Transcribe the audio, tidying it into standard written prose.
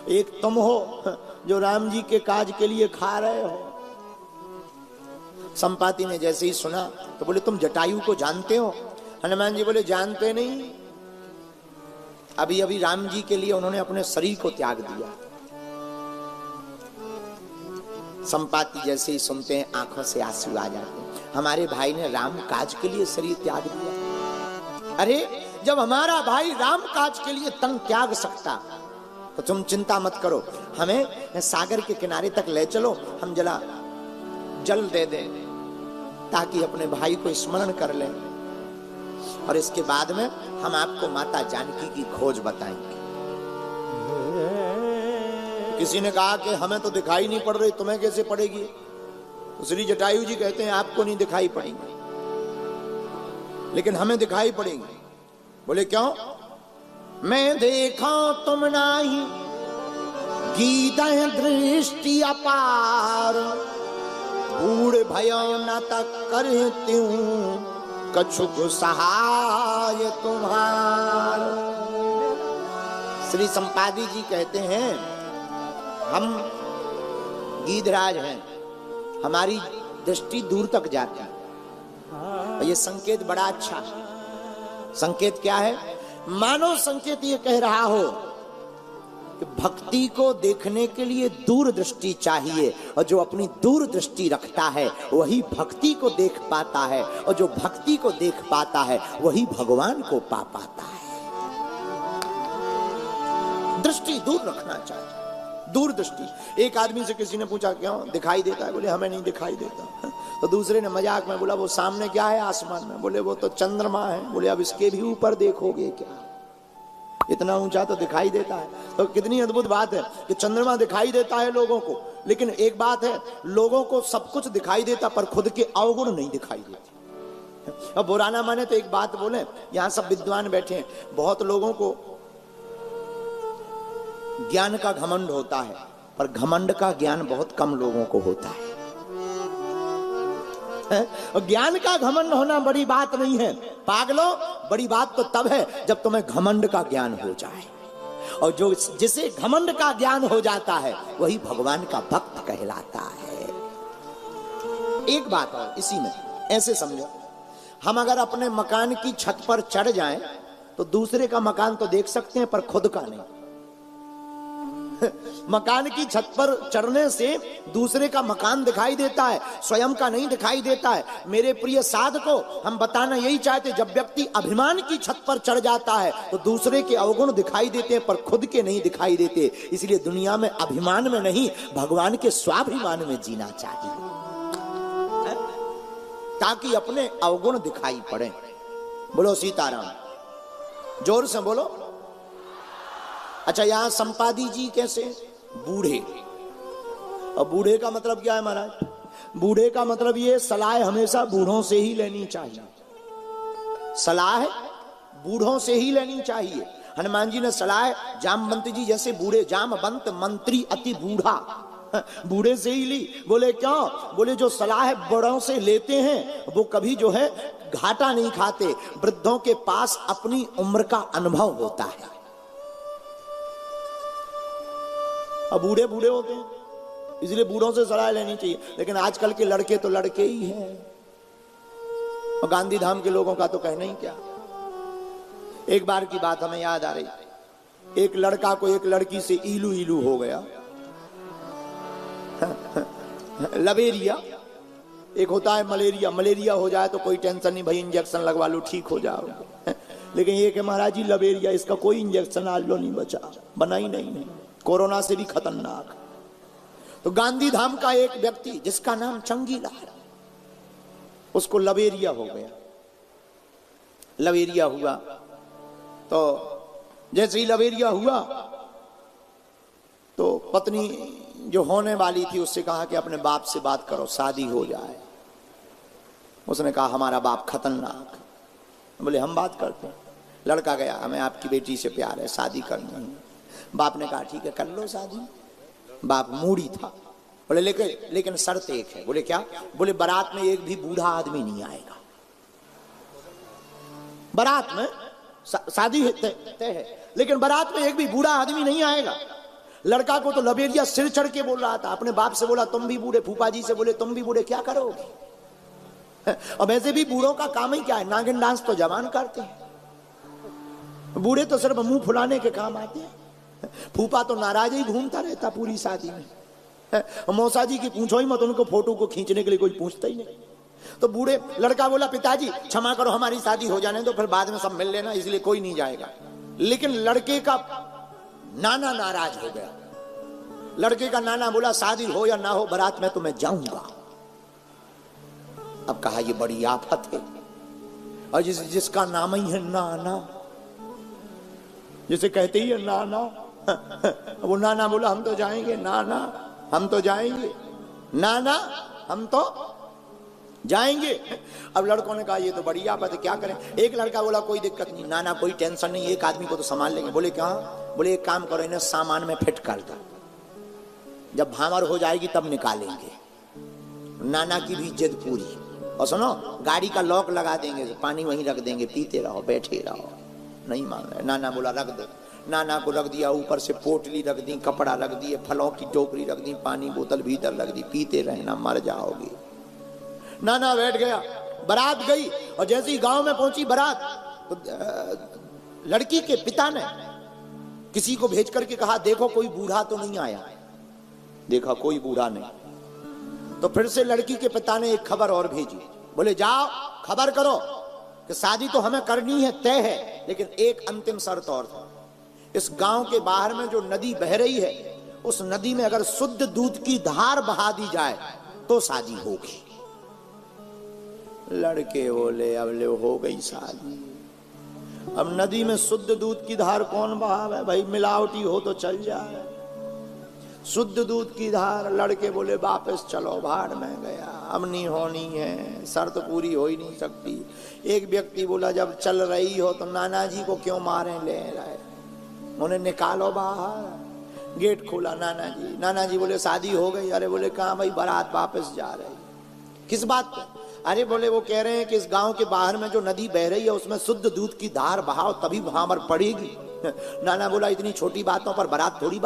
एक तुम हो जो राम जी के काज के लिए खा रहे हो। संपाति ने जैसे ही सुना तो बोले तुम जटायु को जानते हो? हनुमान जी बोले जानते नहीं, अभी अभी राम जी के लिए उन्होंने अपने शरीर को त्याग दिया। संपाति जैसे ही सुनते हैं आंखों से आंसू आ जाते हैं, हमारे भाई ने राम काज के लिए शरीर त्याग दिया। अरे जब हमारा भाई राम काज के लिए तन त्याग सकता तो तुम चिंता मत करो, हमें सागर के किनारे तक ले चलो, हम जला जल दे दें ताकि अपने भाई को स्मरण कर लें, और इसके बाद में हम आपको माता जानकी की खोज बताएंगे। किसी ने कहा कि हमें तो दिखाई नहीं पड़ रही, तुम्हें कैसे पड़ेगी? तो श्री जटायु जी कहते हैं आपको नहीं दिखाई पड़ेंगी लेकिन हमें दिखाई पड़ेंगी। बोले क्यों? मैं देखा तुम नाही गीत दृष्टि अपार, बूढ़ भयो न तक करती हूं कछुक सहाय तुम्हार। श्री संपादी जी कहते हैं हम गीधराज हैं, हमारी दृष्टि दूर तक जाती है। और ये संकेत बड़ा अच्छा है। संकेत क्या है? मानो संकेत ये कह रहा हो कि भक्ति को देखने के लिए दूर दृष्टि चाहिए, और जो अपनी दूर दृष्टि रखता है वही भक्ति को देख पाता है, और जो भक्ति को देख पाता है वही भगवान को पा पाता है। दृष्टि दूर रखना चाहिए, दूर दृष्टि। एक आदमी से किसी ने पूछा क्यों दिखाई देता है? बोले हमें नहीं दिखाई देता। तो दूसरे ने मजाक में बोला वो सामने क्या है आसमान में? बोले वो तो चंद्रमा है। बोले अब इसके भी ऊपर देखोगे क्या? इतना ऊंचा तो दिखाई देता है। तो कितनी अद्भुत बात है कि चंद्रमा दिखाई देता है लोगों को, लेकिन एक बात है, लोगों को सब कुछ दिखाई देता पर खुद के अवगुण नहीं दिखाई देते। अब बुरा ना माने तो एक बात बोले, यहाँ सब विद्वान बैठे हैं, बहुत लोगों को ज्ञान का घमंड होता है पर घमंड का ज्ञान बहुत कम लोगों को होता है। और ज्ञान का घमंड होना बड़ी बात नहीं है पागलो, बड़ी बात तो तब है जब तुम्हें घमंड का ज्ञान हो जाए, और जो जिसे घमंड का ज्ञान हो जाता है वही भगवान का भक्त कहलाता है। एक बात और इसी में ऐसे समझो, हम अगर अपने मकान की छत पर चढ़ जाएं तो दूसरे का मकान तो देख सकते हैं पर खुद का नहीं। मकान की छत पर चढ़ने से दूसरे का मकान दिखाई देता है, स्वयं का नहीं दिखाई देता है। मेरे प्रिय साधको, हम बताना यही चाहते, जब व्यक्ति अभिमान की छत पर चढ़ जाता है तो दूसरे के अवगुण दिखाई देते हैं पर खुद के नहीं दिखाई देते। इसलिए दुनिया में अभिमान में नहीं, भगवान के स्वाभिमान में जीना चाहिए, ताकि अपने अवगुण दिखाई पड़े। बोलो सीताराम, जोर से बोलो। अच्छा, यहां संपादी जी कैसे? बूढ़े। और बूढ़े का मतलब क्या है महाराज? बूढ़े का मतलब ये सलाह हमेशा बूढ़ों से ही लेनी चाहिए, सलाह बूढ़ों से ही लेनी चाहिए। हनुमान जी ने सलाह जामवंत जी जैसे बूढ़े, जामवंत मंत्री अति बूढ़ा, बूढ़े से ही ली। बोले क्यों? बोले जो सलाह बड़ों से लेते हैं वो कभी जो है घाटा नहीं खाते। वृद्धों के पास अपनी उम्र का अनुभव होता है। अब बूढ़े बूढ़े होते हैं इसलिए बूढ़ों से सलाह लेनी चाहिए, लेकिन आजकल के लड़के तो लड़के ही हैं, और गांधी धाम के लोगों का तो कहना ही क्या। एक बार की बात हमें याद आ रही, एक लड़का को एक लड़की से इलू इलू हो गया। लबेरिया, एक होता है मलेरिया, मलेरिया हो जाए तो कोई टेंशन नहीं भाई, इंजेक्शन लगवा लो ठीक हो जाओगे। लेकिन ये कि महाराज जी लबेरिया, इसका कोई इंजेक्शन आज लो नहीं बचा, बना ही नहीं, कोरोना से भी खतरनाक। तो गांधी धाम का एक व्यक्ति जिसका नाम चंगीला है, उसको लबेरिया हो गया। लबेरिया हुआ तो जैसे ही लबेरिया हुआ तो पत्नी जो होने वाली थी उससे कहा कि अपने बाप से बात करो, शादी हो जाए। उसने कहा हमारा बाप खतरनाक। बोले हम बात करते हैं। लड़का गया, हमें आपकी बेटी से प्यार है, शादी करनी है। बाप ने कहा ठीक है कर लो शादी। बाप मूड़ी था। बोले लेकिन शर्त एक है। बोले क्या? बोले बारात में एक भी बूढ़ा आदमी नहीं आएगा। बारात में शादी तय है लेकिन बारात में एक भी बूढ़ा आदमी नहीं आएगा। लड़का को तो लबेरिया सिर चढ़ के बोल रहा था, अपने बाप से बोला तुम भी बूढ़े, फूफा जी से बोले तुम भी बूढ़े, क्या करोगे। अब ऐसे भी बूढ़ों का काम ही क्या है, नागिन डांस तो जवान करते हैं, बूढ़े तो सिर्फ मुंह फुलाने के काम आते हैं। फूफा तो नाराज ही घूमता रहता पूरी शादी में। मौसा जी की पूछो ही मत, उनको फोटो को खींचने के लिए कोई पूछता ही नहीं। तो बूढ़े लड़का बोला पिताजी क्षमा करो, हमारी शादी हो जाने दो, फिर बाद में सब मिल लेना, इसलिए कोई नहीं जाएगा। लेकिन लड़के का नाना नाराज हो गया। लड़के का नाना बोला शादी हो या ना हो बारात में तो मैं जाऊंगा। अब कहा ये बड़ी आफत है, और जिसका नाम ही है नाना, जिसे कहते ही है नाना, वो नाना बोला हम तो जाएंगे, नाना हम तो जाएंगे, नाना हम तो जाएंगे। अब लड़कों ने कहा ये तो बड़ी आफत है, क्या करें। एक लड़का बोला कोई दिक्कत नहीं नाना, कोई टेंशन नहीं, एक आदमी को तो संभाल लेंगे। बोले क्या। बोले एक काम करो, इन्हें सामान में फिट कर दो, जब भामर हो जाएगी तब निकालेंगे। नाना की भी जिद पूरी। और सुनो गाड़ी का लॉक लगा देंगे, पानी वहीं रख देंगे, पीते रहो बैठे रहो। नहीं मान रहे। नाना बोला रख दो। नाना को रख दिया, ऊपर से पोटली रख दी, कपड़ा रख दिए, फलों की टोकरी रख दी, पानी बोतल भीतर रख दी, पीते रहना मर जाओगे। नाना बैठ गया। बारात गई और जैसे ही गांव में पहुंची बारात, तो लड़की के पिता ने किसी को भेज करके कहा देखो कोई बूढ़ा तो नहीं आया। देखा कोई बूढ़ा नहीं। तो फिर से लड़की के पिता ने एक खबर और भेजी। बोले जाओ खबर करो कि शादी तो हमें करनी है, तय है, लेकिन एक अंतिम शर्त और था। इस गांव के बाहर में जो नदी बह रही है, उस नदी में अगर शुद्ध दूध की धार बहा दी जाए तो शादी होगी। लड़के बोले अब ले हो गई शादी। अब नदी में शुद्ध दूध की धार कौन बहावे भाई, मिलावटी हो तो चल जाए। शुद्ध दूध की धार। लड़के बोले वापस चलो, भाड़ में गया, अब नहीं होनी है, शर्त पूरी हो ही नहीं सकती। एक व्यक्ति बोला जब चल रही हो तो नाना जी को क्यों मारे ले रहे, उन्हें निकालो बाहर। गेट खोला नाना जी बोले शादी हो गई। अरे बोले कहाँ भाई, बारात वापस जा रही। किस बात पे। अरे बोले वो कह रहे हैं कि इस गांव के बाहर में जो नदी बह रही है उसमें शुद्ध दूध की धार बहाओ तभी भामर पड़ेगी। नाना बोला इतनी छोटी बातों पर बारात थोड़ी बात